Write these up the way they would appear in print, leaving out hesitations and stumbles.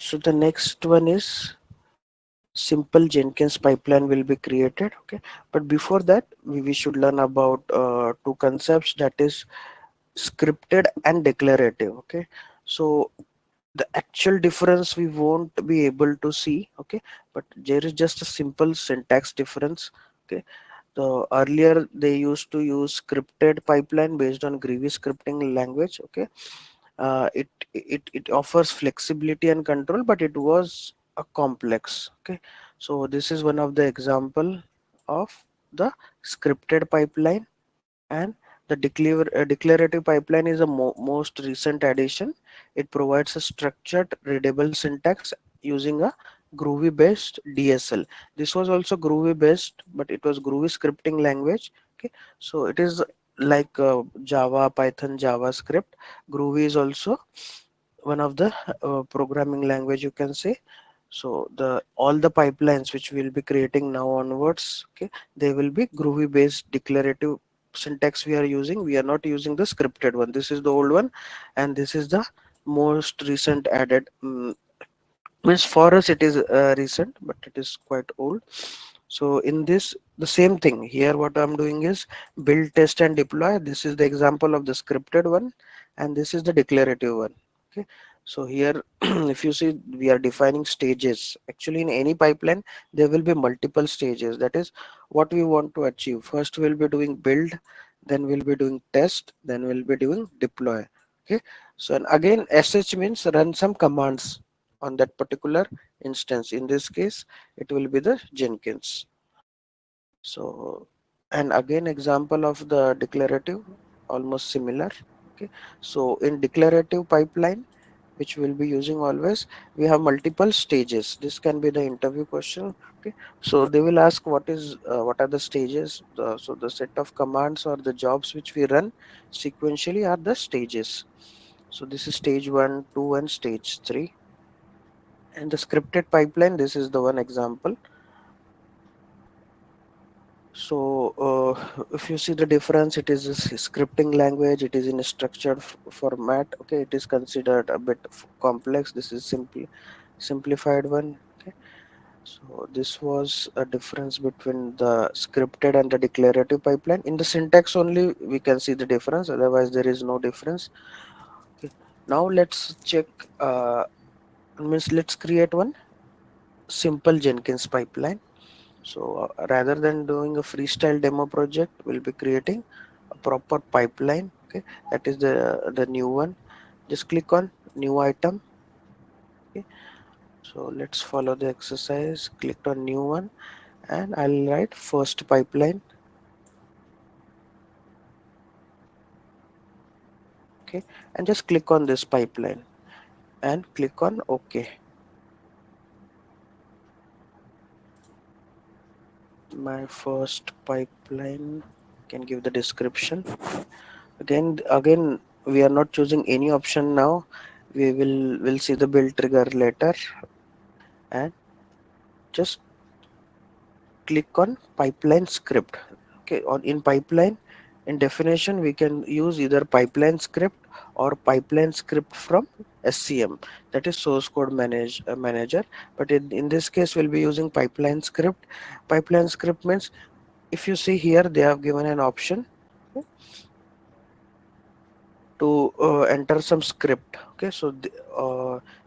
So the next one is simple Jenkins pipeline will be created. Okay, but before that we should learn about two concepts, that is scripted and declarative. Okay, so the actual difference we won't be able to see. Okay, but there is just a simple syntax difference. Okay, the earlier they used to use scripted pipeline based on Groovy scripting language. Okay, it offers flexibility and control, but it was a complex. Okay, so this is one of the example of the scripted pipeline, and the declarative pipeline is a most recent addition. It provides a structured readable syntax using a Groovy based DSL. This was also Groovy based, but it was Groovy scripting language. Okay, so it is like Java, Python, JavaScript. Groovy is also one of the programming language, you can say. So the all the pipelines which we'll be creating now onwards, okay, they will be Groovy based declarative syntax we are using. We are not using the scripted one. This is the old one, and this is the most recent added. Means for us it is recent, but it is quite old. So in this, the same thing here, what I'm doing is build, test and deploy. This is the example of the scripted one, and this is the declarative one. Okay, so here if you see, we are defining stages. Actually in any pipeline there will be multiple stages. That is what we want to achieve. First we'll be doing build, then we'll be doing test, then we'll be doing deploy. Okay, so and again sh means run some commands on that particular instance. In this case it will be the Jenkins. So, and again example of the declarative, almost similar. Okay, so in declarative pipeline which we'll be using always, we have multiple stages. This can be the interview question. Okay, so they will ask what are the stages. So the set of commands or the jobs which we run sequentially are the stages. So this is stage 1, 2 and stage 3. And the scripted pipeline, this is the one example. So if you see the difference, it is a scripting language, it is in a structured format. Okay, it is considered a bit complex. This is simplified one. Okay, so this was a difference between the scripted and the declarative pipeline. In the syntax only we can see the difference, otherwise there is no difference. Okay, now let's check, means let's create one simple Jenkins pipeline. So rather than doing a freestyle demo project, we'll be creating a proper pipeline. Okay, that is the new one. Just click on new item. Okay, so let's follow the exercise. Click on new one, and I'll write first pipeline. Okay, and just click on this pipeline and click on OK. My first pipeline, can give the description. Again, we are not choosing any option now. Will see the build trigger later, and just click on pipeline script. Okay, on in pipeline, in definition we can use either pipeline script or pipeline script from SCM, that is source code manager. But in this case we'll be using pipeline script. Pipeline script means, if you see here, they have given an option to enter some script. Okay, so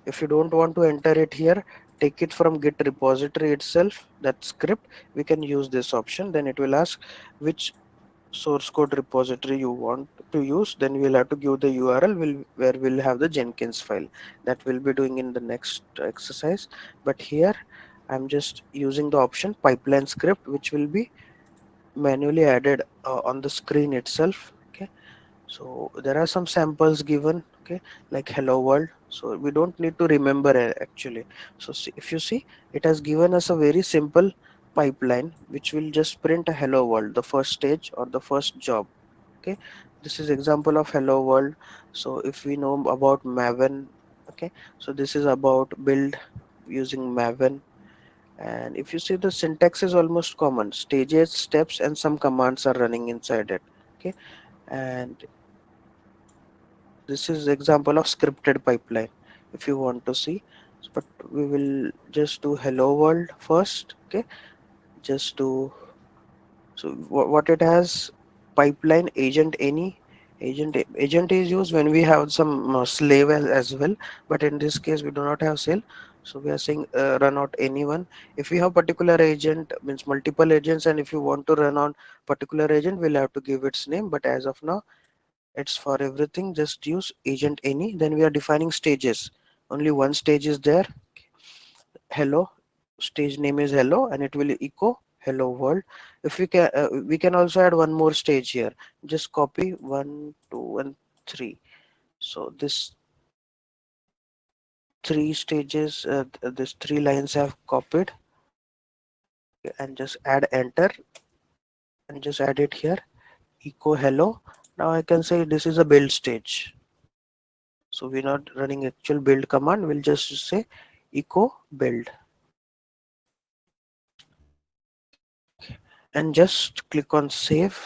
if you don't want to enter it here, take it from git repository itself, that script. We can use this option. Then it will ask which source code repository you want to use. Then we'll have to give the URL where we'll have the Jenkins file. That we'll be doing in the next exercise. But here I'm just using the option pipeline script, which will be manually added on the screen itself. Okay, so there are some samples given. Okay, like hello world. So we don't need to remember actually. So see, if you see, it has given us a very simple pipeline which will just print a hello world, the first stage or the first job. Okay, this is example of hello world. So if we know about Maven, okay, so this is about build using Maven. And if you see, the syntax is almost common, stages, steps and some commands are running inside it. Okay, and this is example of scripted pipeline if you want to see. but we will just do hello world first. Okay, just do. So what it has, pipeline agent any, agent is used when we have some slave as well, but in this case we do not have sale, so we are saying run out anyone. If we have particular agent, means multiple agents, and if you want to run on particular agent, we'll have to give its name, but as of now it's for everything, just use agent any. Then we are defining stages. Only one stage is there, hello, stage name is hello, and it will echo hello world. If we can also add one more stage here. Just copy 1 2 and 3. So this three stages, this 3 lines have copied. Okay, and just add enter, and just add it here, echo hello. Now I can say this is a build stage, so we're not running actual build command, we'll just say echo build, and just click on save,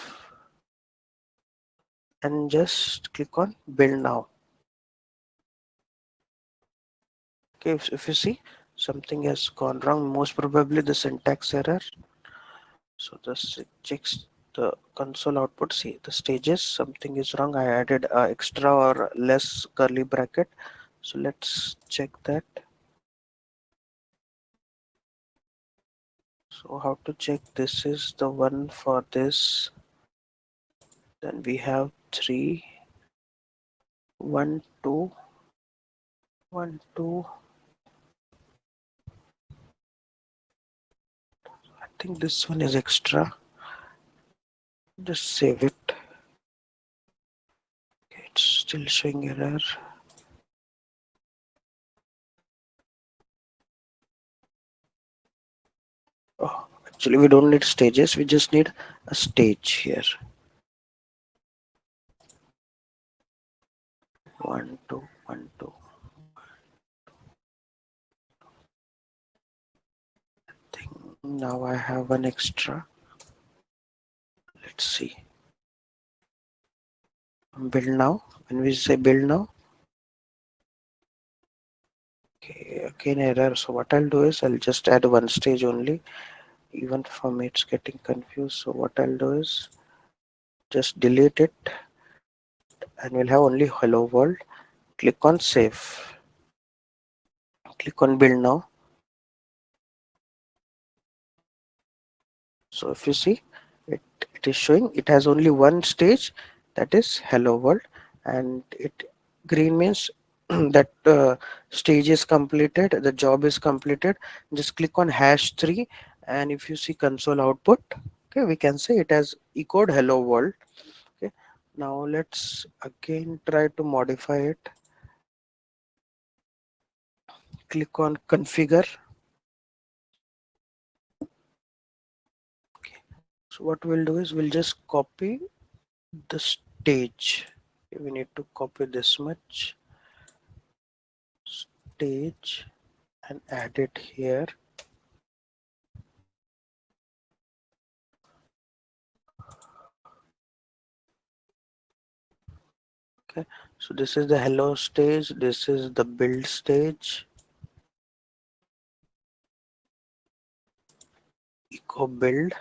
and just click on build now. Okay, if you see something has gone wrong, most probably the syntax error. So this checks the console output. See the stages, something is wrong. I added extra or less curly bracket. So let's check that. So how to check? This is the one for this. Then we have 3, 1 2, 1 2. I think this one is extra. Just save it. Okay, it's still showing error. Oh, actually we don't need stages, we just need a stage here. 1 2 1 2. Think now I have one extra. Let's see. Build now. When we say build now, okay, again error. So what I'll do is I'll just add one stage only. Even for me it's getting confused. So what I'll do is just delete it, and we'll have only hello world. Click on save. Click on build now. So if you see, it is showing it has only one stage, that is hello world, and it green means that stage is completed, the job is completed. Just click on #3, and if you see console output, okay, we can say it has echoed hello world. Okay, now let's again try to modify it. Click on configure. Okay, so what we'll do is we'll just copy the stage. We need to copy this much stage and add it here. Okay, so this is the hello stage, this is the build stage, echo build.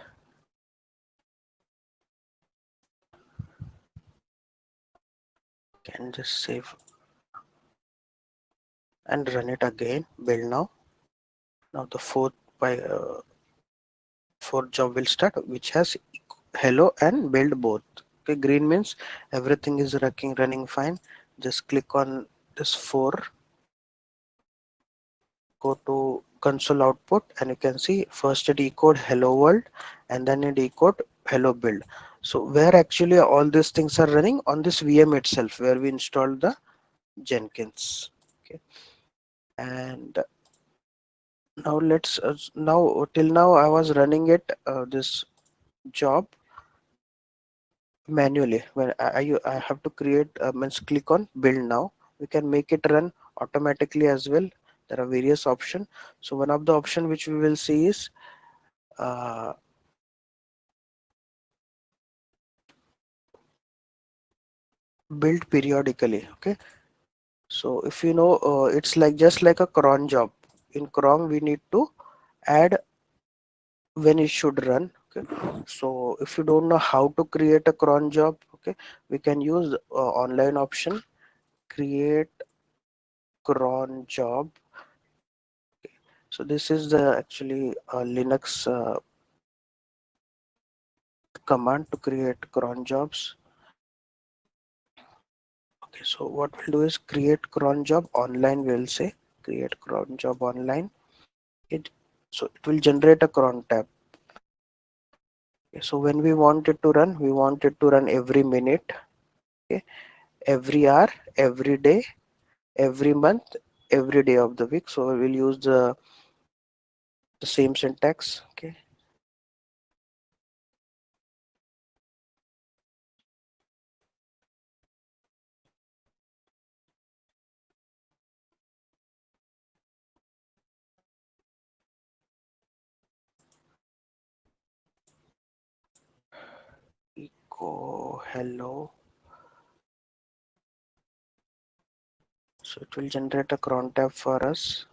Can just save and run it again. Build now. Now the fourth job will start, which has hello and build both. Okay, green means everything is running fine. Just click on this 4, go to console output, and you can see first it echoed hello world, and then it echoed hello build. So where actually all these things are running? On this VM itself, where we installed the Jenkins. Okay, and now let's now till now I was running it this job manually. When I have to create, means click on build now. We can make it run automatically as well. There are various options. So one of the option which we will see is uh, build periodically. Okay, So if you know, it's like just like a cron job. In cron, we need to add when it should run. Okay. So if you don't know how to create a cron job, okay, we can use online option create cron job. So this is the actually Linux command to create cron jobs. Okay, so what we'll do is create cron job online. We'll say create cron job online. It so it will generate a cron tab. Okay, so when we want it to run, we want it to run every minute, okay, every hour, every day, every month, every day of the week. So we'll use the same syntax. Okay, echo hello. So it will generate a cron tab for us.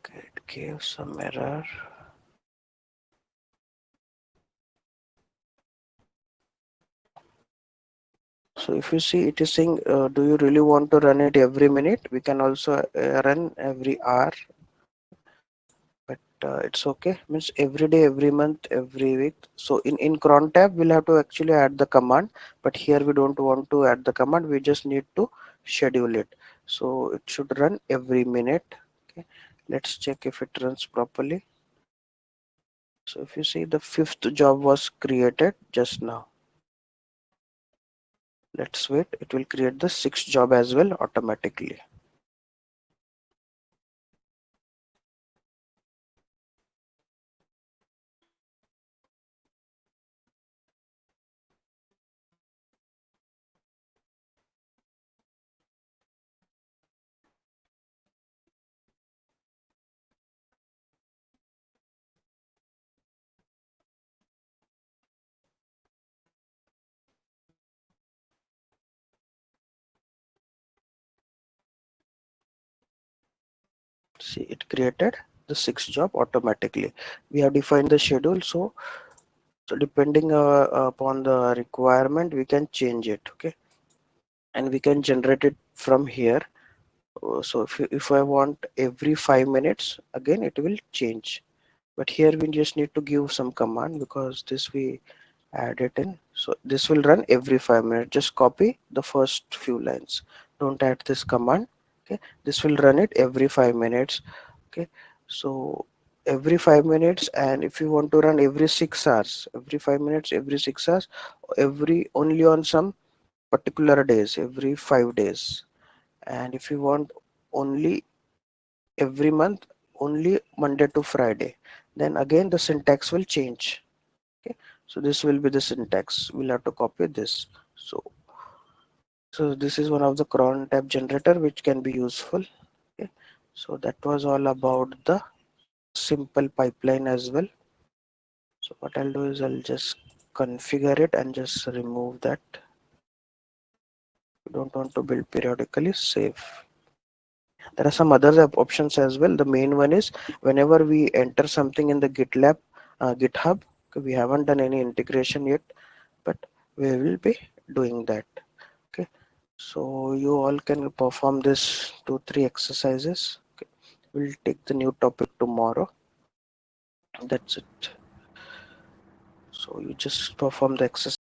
Okay, it gave some error. So if you see, it is saying, do you really want to run it every minute? We can also run every hour, but it's okay. Means every day, every month, every week. So in cron tab, we'll have to actually add the command, but here we don't want to add the command. We just need to schedule it. So it should run every minute. Okay, let's check if it runs properly. So if you see, the fifth job was created just now. Let's wait. It will create the sixth job as well automatically. See, it created the sixth job automatically. We have defined the schedule, so depending upon the requirement, we can change it. Okay, and we can generate it from here. So if I want every 5 minutes, again it will change. But here we just need to give some command because this we add it in. So this will run every 5 minutes. Just copy the first few lines. Don't add this command. Okay, this will run it every 5 minutes. Okay, so every 5 minutes, and if you want to run every 6 hours, every 5 minutes, every 6 hours, every only on some particular days, every 5 days, and if you want only every month, only Monday to Friday, then again the syntax will change. Okay, so this will be the syntax. We'll have to copy this. So this is one of the cron tab generator which can be useful. Okay, so that was all about the simple pipeline as well. So what I'll do is I'll just configure it and just remove that. You don't want to build periodically, save. There are some other options as well. The main one is whenever we enter something in the GitLab, GitHub, okay, we haven't done any integration yet, but we will be doing that. Okay, so you all can perform this 2 3 exercises. Okay, we'll take the new topic tomorrow. That's it. So you just perform the exercise.